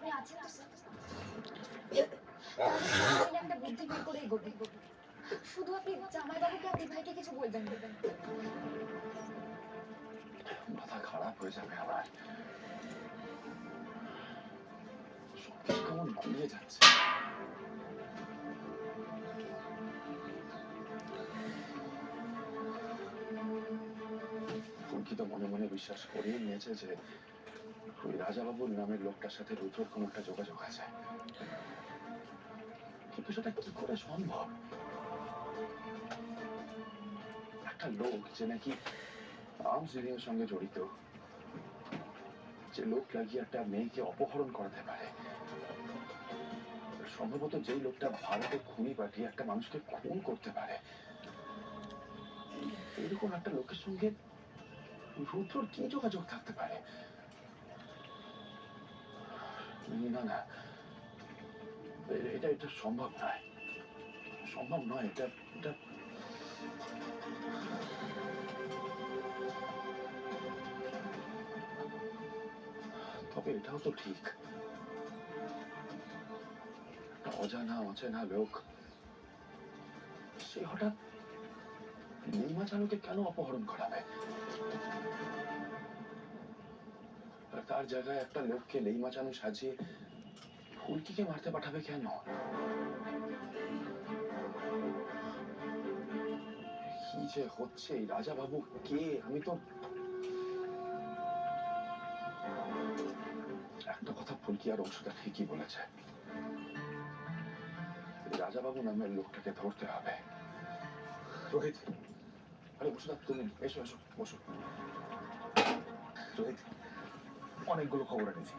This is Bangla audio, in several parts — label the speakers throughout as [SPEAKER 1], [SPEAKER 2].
[SPEAKER 1] আপনি আছেন তো স্যার? একটা বুদ্ধি বের করে এগোবো। শুধু আপনি জামাইবাবুকে আর দিভাইকে কিছু বলবেন না।
[SPEAKER 2] মাথা খারাপ হয়ে যাবে আবার। সবকিছু কেমন ঘুরিয়ে যাচ্ছে। ফুলকি তো মনে মনে বিশ্বাস করিয়ে নিয়েছে যে ওই রাজাবাবুর নামের লোকটার সাথে রুদ্রর কোনো একটা যোগাযোগ আছে, কিন্তু সেটা কি করে সম্ভব? একটা লোক যে নাকি আর্মস ডিলিংয়ের সঙ্গে জড়িত, যে লোক লাগিয়ে একটা মেয়েকে অপহরণ করাতে পারে, সম্ভবত যেই লোকটা ভারতে খুনি পাঠিয়ে একটা মানুষকে খুন করতে পারে, এরকম একটা লোকের সঙ্গে রুদ্রর কি যোগাযোগ থাকতে পারে? না না, এটা এটা সম্ভব নয়, সম্ভব নয়। এটা এটা তবে এটাও তো ঠিক, একটা অজানা অচেনা লোক সে হঠাৎ নীলিমা চানুকে কেন অপহরণ করাবে? আর তার জায়গায় একটা লোককে নীলিমা চানু সাজিয়ে ফুলকিকে মারতে পাঠাবে কেন? কি যে হচ্ছে, এই রাজা বাবু কে? আমি তো একটা কথা ফুলকি আর অংশটা ঠিকই বলেছে, রাজাবাবু নামের লোকটাকে ধরতে হবে। রোহিত, আরে বসো না তুমি, এসো এসো বসো।
[SPEAKER 3] রোহিত, অনেকগুলো খবর এনেছি।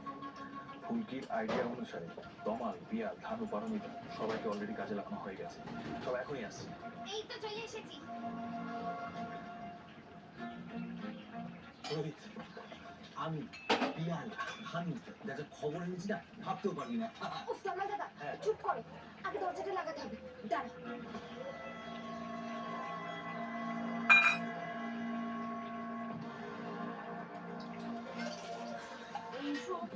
[SPEAKER 3] ফুলকির আইডিয়া অনুসারে তমাল, পিয়াল, ধানু, পারমিতা সবাইকে অলরেডি কাজে লাগানো হয়ে গেছে। সব এখনই আসছে।
[SPEAKER 1] এই তো চলে এসেছি।
[SPEAKER 3] রোহিত, আমি, পিয়াল, ধানু যা যা খবর এনেছি না, ভাবতেও পারবি না।
[SPEAKER 1] উফ জামাই দাদা, চুপ করো। আগে দরজাটা লাগাতে হবে। দাঁড়া।
[SPEAKER 4] এইসব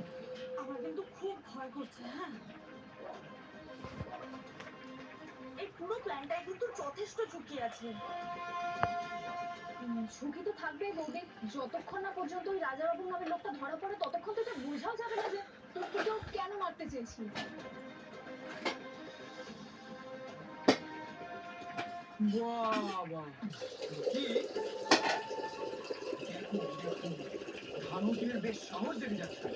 [SPEAKER 4] আমার কিন্তু খুব ভয় করছে। হ্যাঁ, এই পুরো প্ল্যানটায় কিন্তু যথেষ্ট ঝুঁকি আছে।
[SPEAKER 1] ঝুঁকি তো থাকবেই বৌদি, যতক্ষণ না পর্যন্ত ওই রাজাবাবুর নামের লোকটা ধরা পড়ে ততক্ষণ তো এটা বোঝাও যাবে না যে তোকেও কেন মারতে চেয়েছি।
[SPEAKER 5] বাবা কি ধানু কিনের বেশ সাহস দেখে যাচ্ছে।